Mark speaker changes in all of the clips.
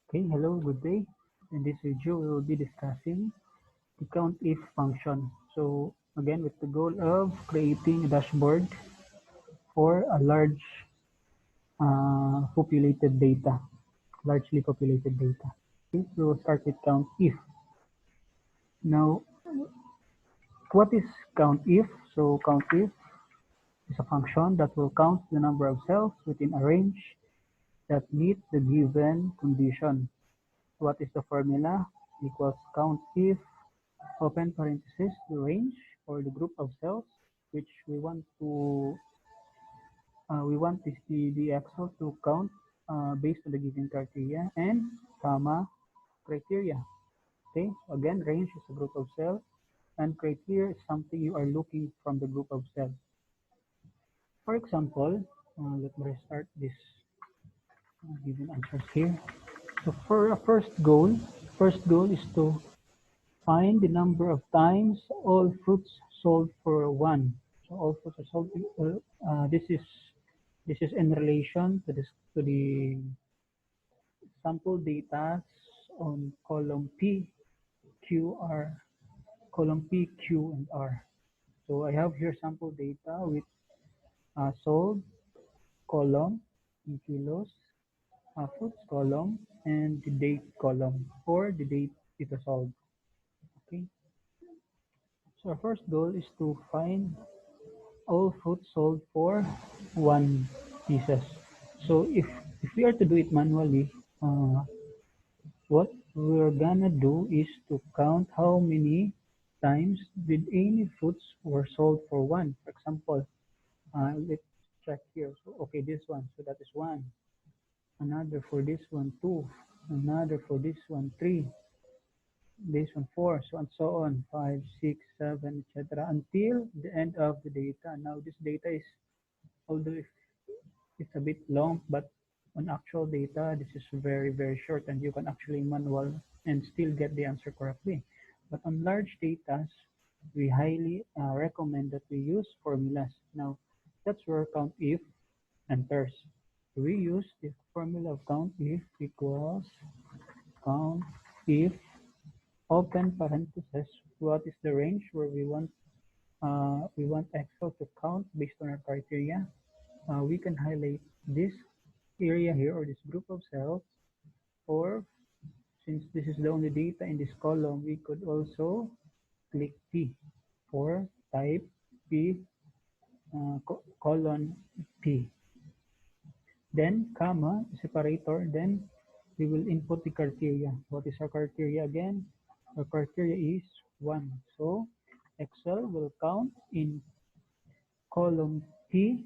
Speaker 1: Okay, hello, good day. In this video, we will be discussing the countif function. So again, with the goal of creating a dashboard for a largely populated data. Okay, so we'll start with countif. Now, what is countif? So countif is a function that will count the number of cells within a range that meet the given condition. What is the formula? Equals countif open parenthesis the range or the group of cells which we want this the Excel to count based on the given criteria and comma criteria. Okay, so again, range is a group of cells and criteria is something you are looking from the group of cells. For example, let me restart this given answers here. So for a first goal is to find the number of times all fruits sold for one. So all fruits are sold. This is in relation to the sample data on column P, Q, R, column P, Q, and R. So I have here sample data with sold column in kilos, fruits column, and the date column or the date it was sold. Okay. So our first goal is to find all fruit sold for 1 pieces. So if we are to do it manually, what we're gonna do is to count how many times did any fruits were sold for one. For example, let's check here. So okay, this one, so that is one. Another for this one, two. Another for this one, three. This one, four, so and so on, five, six, seven, etc. Until the end of the data. Now this data is, although it's a bit long, but on actual data, this is very, very short and you can actually manual and still get the answer correctly. But on large data, we highly recommend that we use formulas. Now, that's where countif enters. We use the formula of countif equals countif open parenthesis. What is the range where we want Excel to count based on our criteria? We can highlight this area here or this group of cells, or since this is the only data in this column, we could also click P for type P colon P. Then comma separator, then we will input the criteria. What is our criteria again? Our criteria is 1. So Excel will count in column P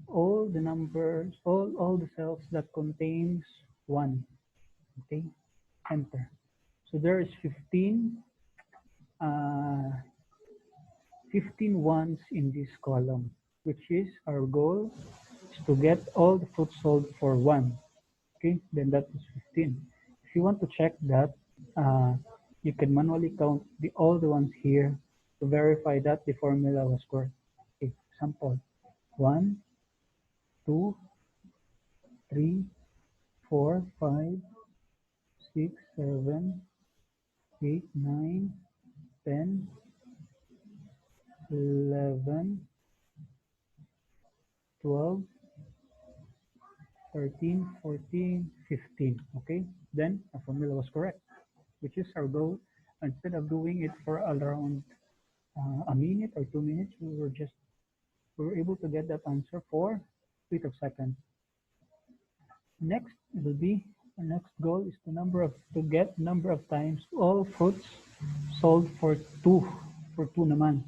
Speaker 1: all the numbers, all the cells that contains 1. Okay, enter. So there is 15 ones in this column, which is our goal is to get all the fruits sold for 1. Okay, then that is 15. If you want to check that, you can manually count all the ones here to verify that the formula was correct. Okay, example 1, 2, 3, 4, 5, 6, 7, 8, 9, 10, 11, 12, 13, 14, 15. Okay, then our formula was correct, which is our goal. Instead of doing it for around a minute or 2 minutes, we were able to get that answer for 3 seconds. Next, it will be our next goal is to get number of times all fruits sold for 2 naman.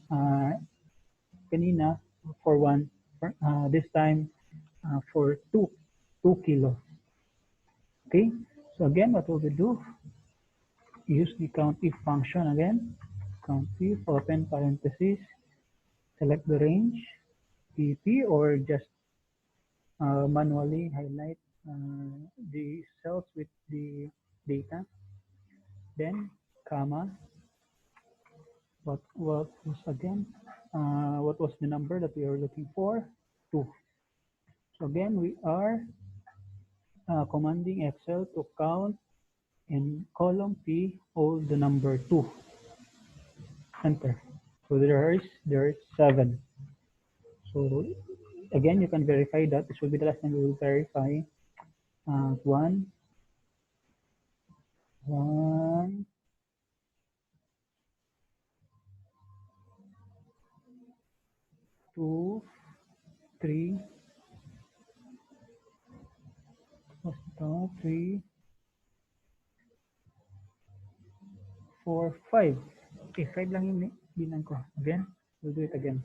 Speaker 1: Kanina for 1, this time for 2 kilos. Okay, so again, what will we do? Use the countif function again. Countif open parenthesis, select the range, PP, or just manually highlight the cells with the data. Then comma. What was again? What was the number that we are looking for? 2. So again, we are commanding Excel to count in column P all the number 2. Enter. So there is 7. So again, you can verify that. This will be the last time we will verify. 1, 1, 2, 3, what's ito? 3, 4, 5. Okay, 5 lang yung bilang ko. Again, we'll do it again.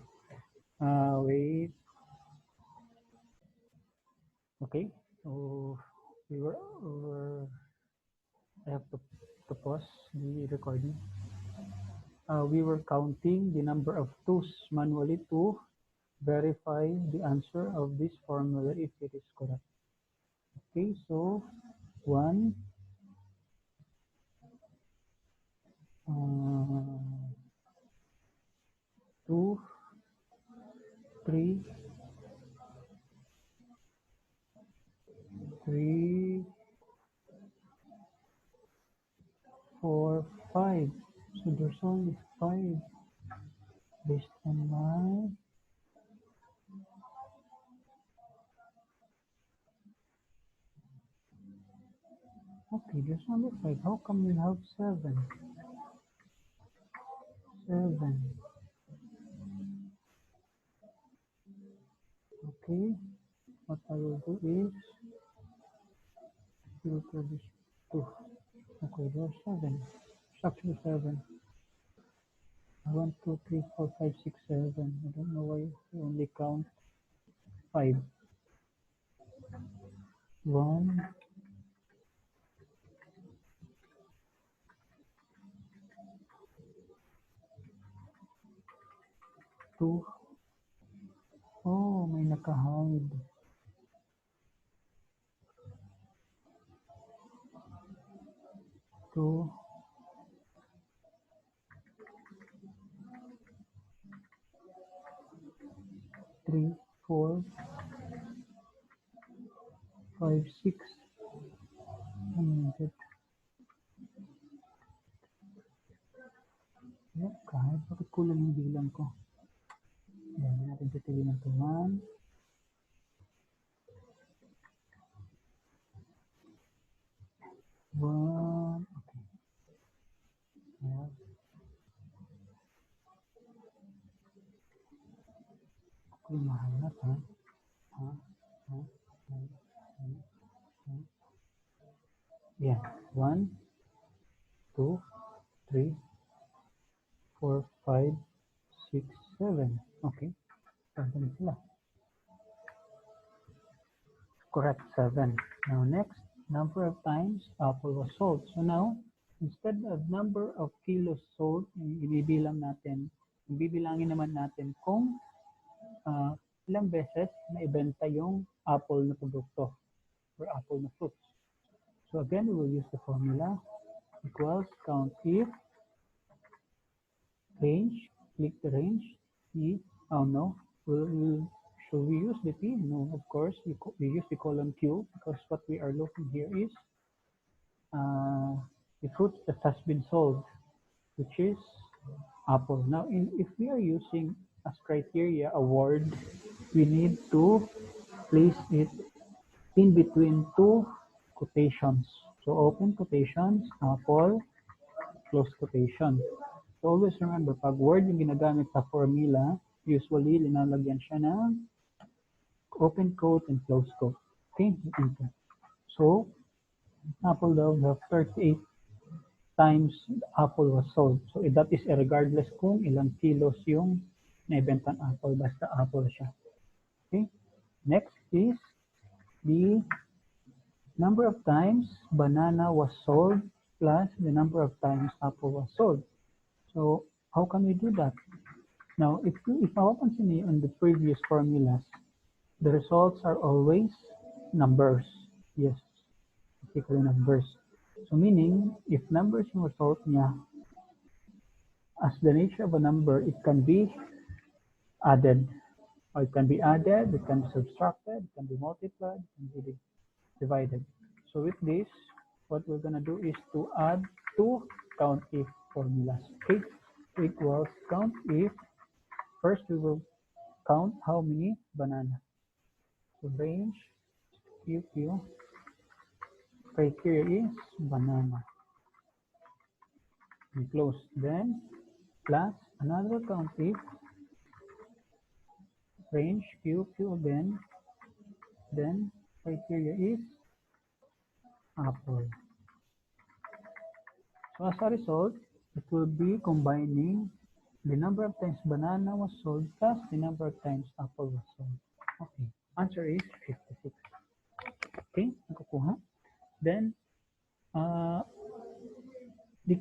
Speaker 1: Wait. Okay, so I have to pause the recording. We were counting the number of 2's manually to verify the answer of this formula if it is correct. Okay, so 1, 2, 3, 3, 4, 5. So there's only 5 based on my. Okay, there's only 5. How come we have 7? 7. Okay, what I will do is filter this 2. Okay, there's 7. It's actually 7. 1, 2, 3, 4, 5, 6, 7. I don't know why we only count 5. 1, 2. Oh, may naka-hide. 2, 3, 4, 5, 6. Kahit bakit kulang yung bilang ko. Yan, natin titignan ito. 1, 1. Okay. Ayan. Ako yung mahanap, ha? Ha? Ha? Ha? Ha? Ha? Yan. 1, 2, 3, 4, 5, 6, 7. Okay. Pagdating sila. Correct, 7. Now next, number of times apple was sold. So now, instead of number of kilos sold, ibibilang natin, bibilangin naman natin kung ilang beses na ibenta yung apple na produkto or apple na fruits. So again, we will use the formula equals countif range, click the range, P, oh no, should we use the P? No, of course, we use the column Q because what we are looking here is the fruit that has been sold, which is apple. Now, if we are using as criteria a word, we need to place it in between two quotations. So open quotations, apple, close quotation. So always remember, pag word yung ginagamit sa formula, usually linalagyan siya ng open quote and close quote. Okay? So, apple daw have 38 times the apple was sold. So that is regardless kung ilang kilos yung naibentang apple, basta apple siya. Okay? Next is the number of times banana was sold plus the number of times apple was sold. So how can we do that? Now, if mapapansin niyo on the previous formulas, the results are always numbers. Yes, particularly numbers. So meaning, if numbers yung result niya, as the nature of a number, it can be added. Or it can be added, it can be subtracted, it can be multiplied, it can be divided. So with this, what we're gonna do is to add two countif formulas. Okay, equals countif. First, we will count how many banana. So range QQ criteria is banana. We close. Then plus another countif range QQ again. Then criteria is apple. So as a result, it will be combining the number of times banana was sold plus the number of times apple was sold. Okay, answer is 56. Okay, nakukuha. Then, the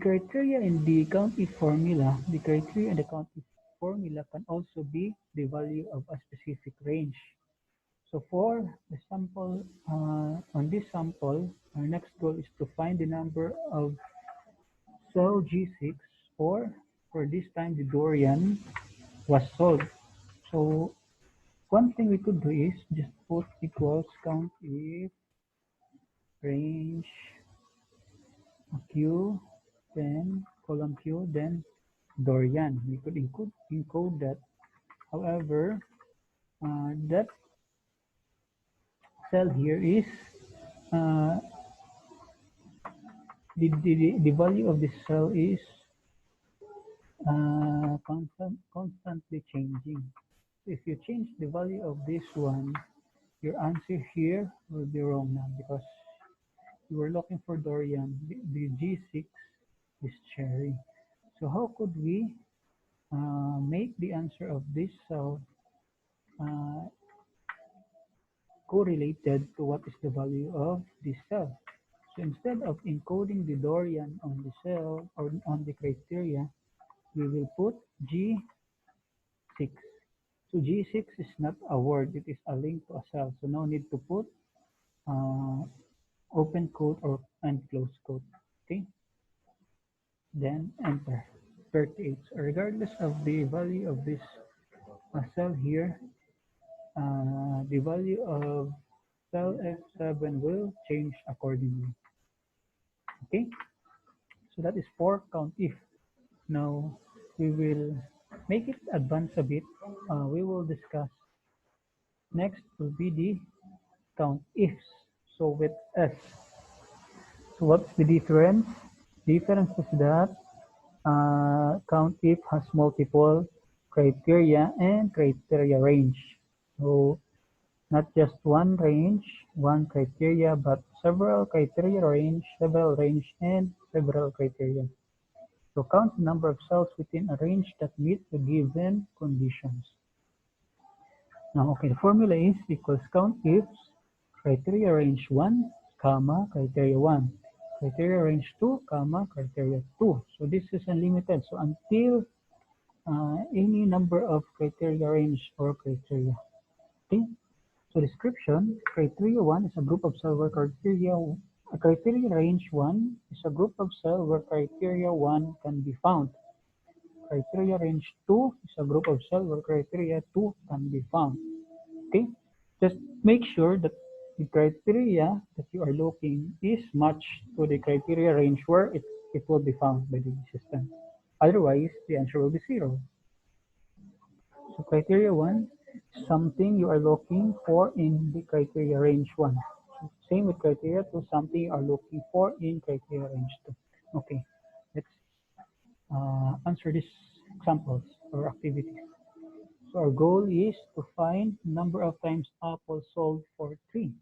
Speaker 1: criteria in the countif formula, the criteria in the countif formula can also be the value of a specific range. So for the sample, on this sample, our next goal is to find the number of cell G6, or for this time the durian was sold. So one thing we could do is just put equals count if range Q, then column Q, then durian. We could encode that. However, that cell here is uh, the value of this cell is constantly changing. So if you change the value of this one, your answer here will be wrong now because you were looking for durian. The G6 is cherry. So how could we make the answer of this cell uh, correlated to what is the value of this cell? So instead of encoding the durian on the cell or on the criteria, we will put G6. So G6 is not a word, it is a link to a cell. So no need to put uh, open quote or and close quote. Okay, then enter 38. So regardless of the value of this cell here, the value of cell F7 will change accordingly. Okay, so that is for count if. Now we will make it advance a bit. We will discuss next will be the count ifs. So with S. So what's the difference? Difference is that Countif has multiple criteria and criteria range. So not just one range, one criteria, but several criteria range, several range, and several criteria. So count the number of cells within a range that meet the given conditions. Now, okay, the formula is equals count ifs criteria range 1, comma, criteria 1, criteria range 2, comma, criteria 2. So this is unlimited. So until any number of criteria range or criteria. Okay. So description, criteria 1 is a group of cells where criteria range 1 is a group of cells where criteria 1 can be found. Criteria range 2 is a group of cells where criteria 2 can be found. Okay, just make sure that the criteria that you are looking is matched to the criteria range where it will be found by the system. Otherwise, the answer will be 0. So criteria 1 is something you are looking for in the criteria range 1. So same with criteria 2, something you are looking for in criteria range 2. Okay, let's answer these examples or activities. So our goal is to find number of times apple sold for 3.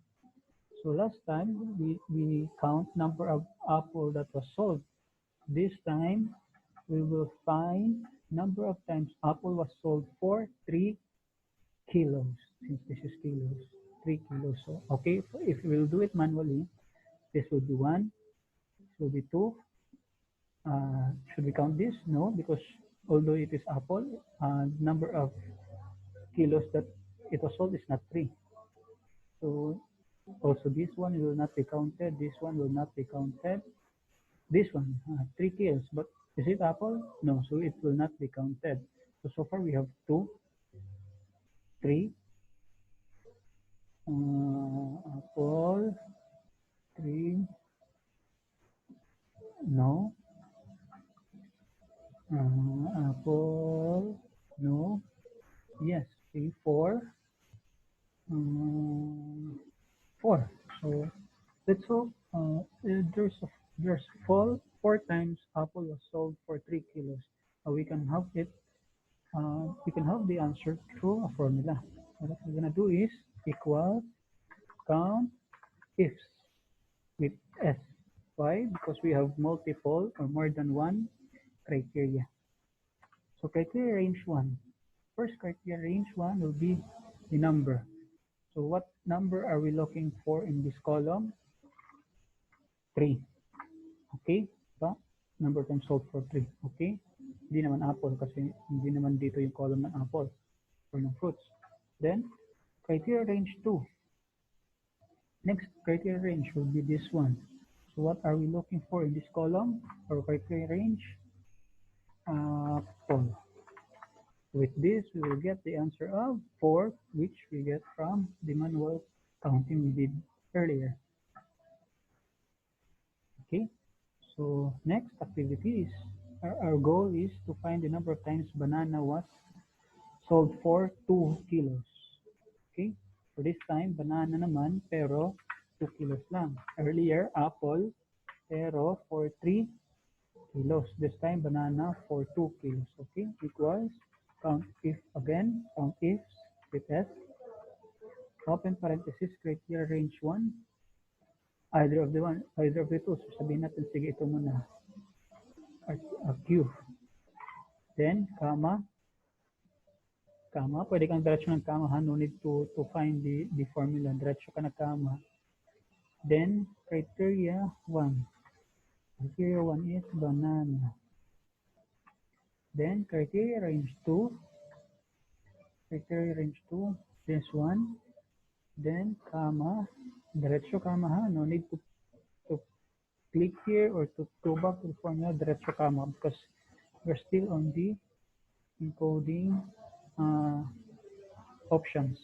Speaker 1: So last time we count number of apple that was sold. This time we will find number of times apple was sold for 3 kilos. Since this is kilos, 3 kilos. So okay, if we will do it manually, this will be 1, this will be 2. Should we count this? No, because although it is apple, number of kilos that it was sold is not 3. So also this one will not be counted, this one will not be counted. This one, 3 kilos, but is it apple? No, so it will not be counted. So far we have 2, 3, apple, 3, no. Apple, no. Yes, okay, 4. 4. So let's hope there's four times apple was sold for 3 kilos. We can have it. We can have the answer through a formula. What we're gonna do is equal count ifs with s. Why? Because we have multiple or more than one criteria. So criteria range 1. First criteria range 1 will be the number. So what number are we looking for in this column? 3. Okay? Diba? Number times sold for 3. Okay? Hindi naman apple kasi hindi naman dito yung column ng apple or ng fruits. Then, criteria range 2. Next criteria range will be this one. So what are we looking for in this column or criteria range? Apple. With this, we will get the answer of 4, which we get from the manual counting we did earlier. Okay, so next activity is, our goal is to find the number of times banana was sold for 2 kilos. Okay, for this time, banana naman, pero 2 kilos lang. Earlier, apple, pero for 3 kilos. This time, banana for 2 kilos. Okay, equals, count if again, count ifs with S, open parenthesis, criteria range 1, either of the two. So sabihin natin, sige, ito muna, Q. Then, comma, pwede kang diretso ng comma ha, no need to find the formula, diretso ka na comma. Then, criteria 1. Criteria 1 is banana. Then, criteria range 2. Criteria range 2, this one. Then, comma, diretso comma ha, no need to click here or to go back to the formula, diretso comma, because we're still on the encoding options.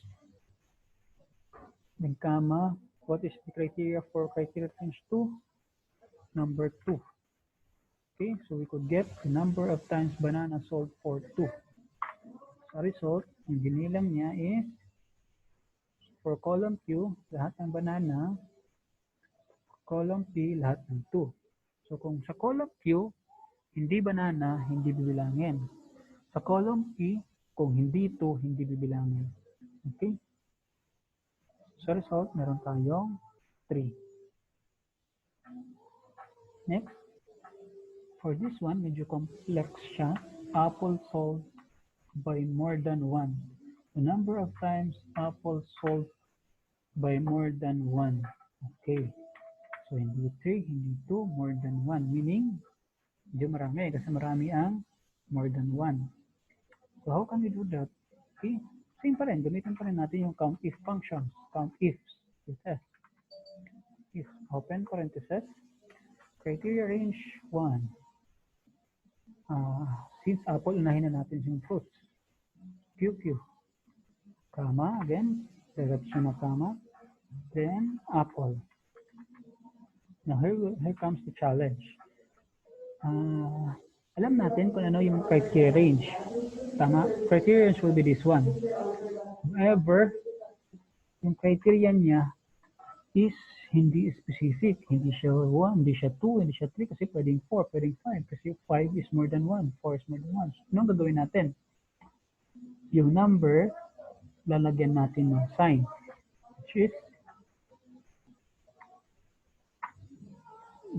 Speaker 1: Then comma, what is the criteria for criteria range 2? Number 2. Okay, so we could get the number of times banana sold for 2. Sa result, yung ginilang niya is, for column Q, lahat ng banana, column P, lahat ng 2. So kung sa column Q, hindi banana, hindi bibilangin. Sa column P, kung hindi 2, hindi bibilangin. Okay? Sa result, meron tayong 3. Next, for this one, medyo complex siya. Apple sold by more than 1. The number of times apple sold by more than 1. Okay. So, hindi 3, hindi 2, more than 1. Meaning, medyo marami kasi marami ang more than 1. So, how can we do that? Okay. Same pa rin. Gamitin pa rin natin yung countif functions. Countifs. Yes. If open parenthesis, criteria range 1. Since apple, unahin na natin yung fruits. QQ. Comma, again, direction of comma. Then, apple. Now, here comes the challenge. Alam natin kung ano yung criteria range. Tama? Criteria range will be this one. However, yung criteria niya is hindi specific. Hindi siya 1, hindi siya 2, hindi siya 3, kasi pwedeng 4, pwedeng 5, kasi 5 is more than 1, 4 is more than 1. So, anong gagawin natin? Yung number, lalagyan natin ng sign, which is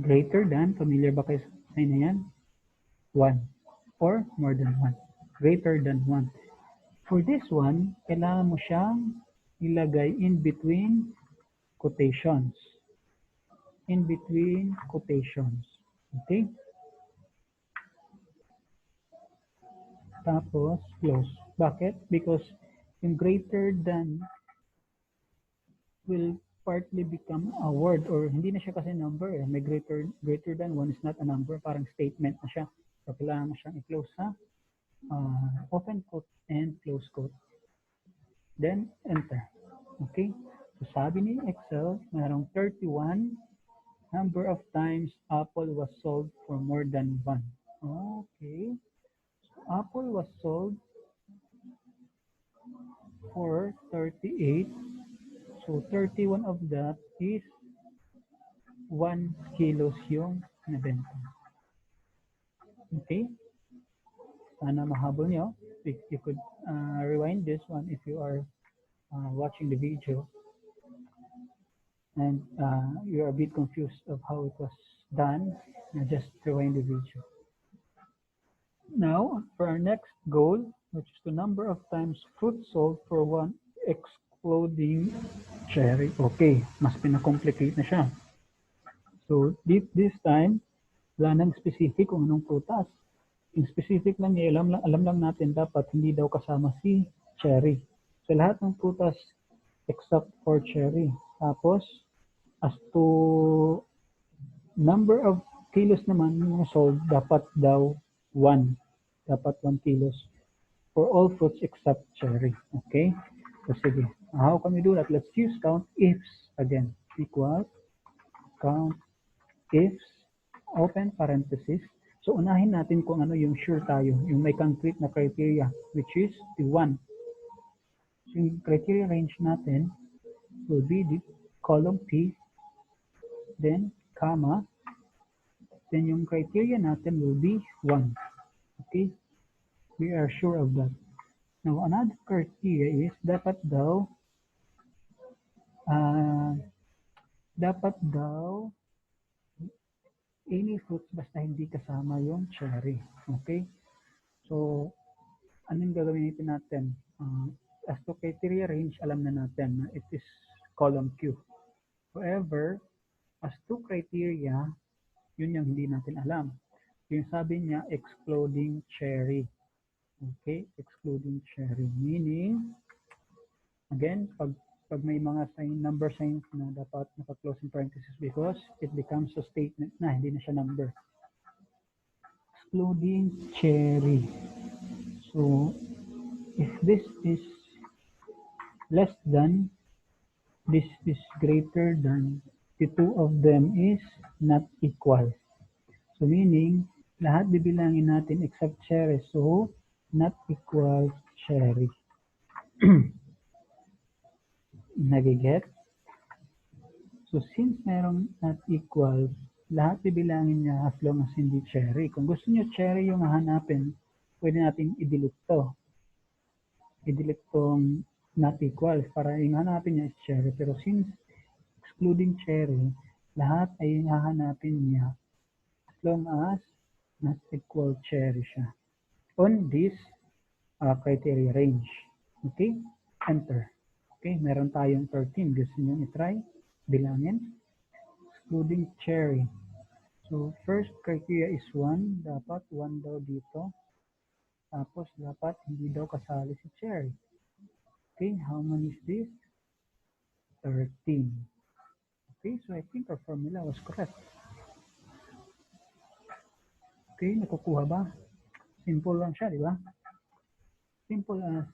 Speaker 1: greater than, familiar ba kayo sa sign na yan? 1 or more than 1. Greater than 1. For this one, kailangan mo siyang ilagay in between quotations. In between quotations. Okay? Tapos, close. Bakit? Because yung greater than will partly become a word, or hindi na siya kasi number. May greater than 1 is not a number. Parang statement na siya. So, kailangan mo siyang i-close sa open quote and close quote. Then, enter. Okay? So, sabi ni Excel, mayroong 31 Number of times apple was sold for more than one. Okay. Apple was sold for 38. So 31 of that is 1 kilos yung nabenta. Okay? Sana mahabol nyo. You could rewind this one if you are watching the video and you are a bit confused of how it was done. Just rewind the video. Now, for our next goal, which is the number of times fruit sold for one excluding cherry. Okay, mas pinakomplicate na siya. So, this time, wala nang specific kung anong prutas. Yung specific lang niya, alam lang natin dapat hindi daw kasama si cherry. So, lahat ng prutas except for cherry. Tapos, as to number of kilos naman yung sold, dapat daw 1. Dapat 1 kilos for all fruits except cherry. Okay? So, sige. How can we do that? Let's use countifs again. Equal countifs, open parenthesis. So, unahin natin kung ano yung sure tayo, yung may concrete na criteria, which is the 1. So, yung criteria range natin will be the column P, then comma, then yung criteria natin will be 1. Okay? We are sure of that. Now, another criteria is dapat daw any fruits basta hindi kasama yung cherry. Okay? So, anong gagawin natin? As to criteria range, alam na natin na it is column Q. However, as to criteria, yun yung hindi natin alam. Yung sabi niya, excluding cherry. Okay? Excluding cherry. Meaning, again, pag may mga number signs na dapat naka-close in parentheses because it becomes a statement na, hindi na siya number. Excluding cherry. So, if this is less than, this is greater than, the two of them is not equal. So, meaning, lahat bibilangin natin except cherry. So, not equal cherry. Nagiget? So, since merong not equal, lahat bibilangin niya as long as hindi cherry. Kung gusto niyo cherry yung hahanapin, pwede natin i-delete to. I-delete tong not equal para yung hanapin niya is cherry. Pero since excluding cherry, lahat ay hahanapin niya as long as not equal cherry siya. On this criteria range. Okay? Enter. Okay, meron tayong 13. Gusto niyo i-try? Bilangin. Excluding cherry. So, first criteria is 1. Dapat 1 daw dito. Tapos, dapat hindi daw kasali si cherry. Okay, how many is this? 13. Okay, so I think our formula was correct. Okay, nakukuha ba? Simple lang siya, di ba? Simple as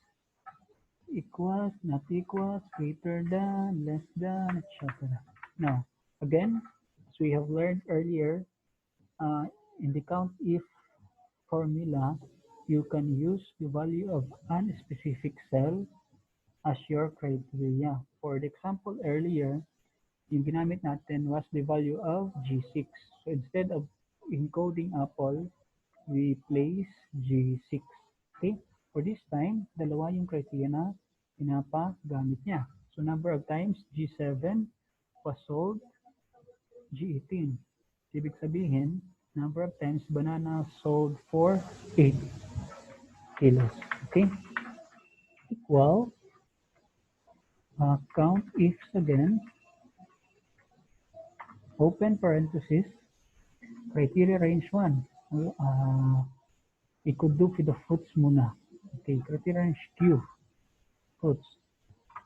Speaker 1: equals, not equals, greater than, less than, etc. Now, again, as we have learned earlier, in the COUNTIF formula, you can use the value of a specific cell as your criteria. For the example earlier, yung ginamit natin was the value of G6. So instead of encoding apple, we place G6. Okay? For this time, dalawa yung criteria na pinapagamit niya. So number of times, G7 was sold, G18. Ibig sabihin, number of times banana sold for 8 kilos. Okay? Equal, count ifs again, open parenthesis, criteria range 1. We could do with the fruits muna. Okay, criteria range Q, fruits.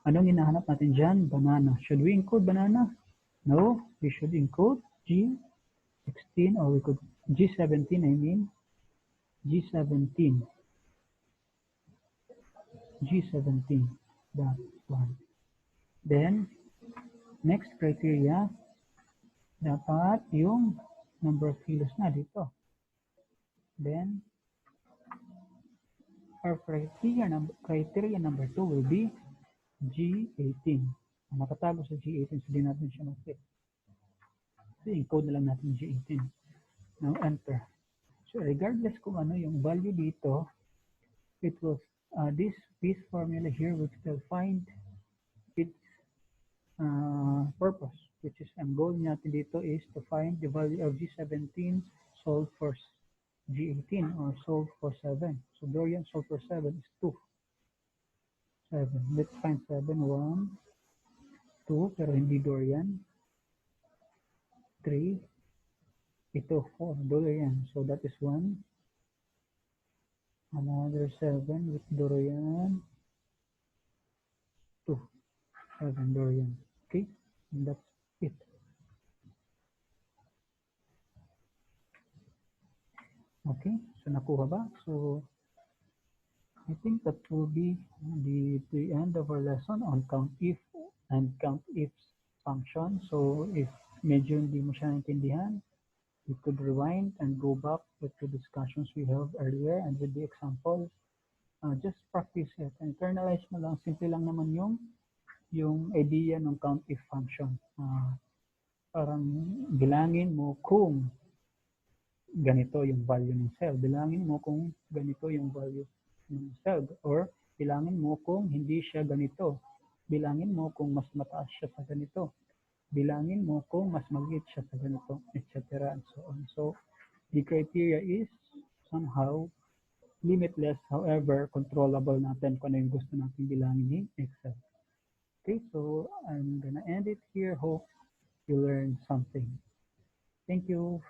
Speaker 1: Anong hinahanap natin dyan? Banana. Should we include banana? No, we should include G16 or we could G17, I mean. G17. G17. That one. Then, next criteria, Dapat yung number of kilos na dito. Then, our criteria number 2 will be G18. Nakatago sa G18, so di natin siya mag-fit. So, encode na lang natin G18. Now, enter. So, regardless kung ano yung value dito, it will, this formula here will still find its purpose, which is, ang goal natin dito is to find the value of G17 solved for G18 or solved for 7. So, Dorian solved for 7 is 2. 7. Let's find 7. 1, 2, pero hindi Dorian. 3, ito 4. Dorian. So, that is 1. Another 7 with Dorian. 2. 7 Dorian. Okay? And that's it. Okay? So, nakuha ba? So, I think that will be the end of our lesson on countif and countifs function. So, if medyo hindi mo siya naintindihan, you could rewind and go back with the discussions we have earlier and with the examples. Just practice it. Internalize mo lang. Simple lang naman yung idea ng countif function. Parang bilangin mo kung ganito yung value ng cell. Bilangin mo kung ganito yung value ng cell. Or bilangin mo kung hindi siya ganito. Bilangin mo kung mas mataas siya sa ganito. Bilangin mo kung mas maliit siya sa ganito, etc. and so on. So, the criteria is somehow limitless, however, controllable natin kung ano yung gusto natin bilangin in Excel. Okay, so I'm gonna end it here. Hope you learned something. Thank you.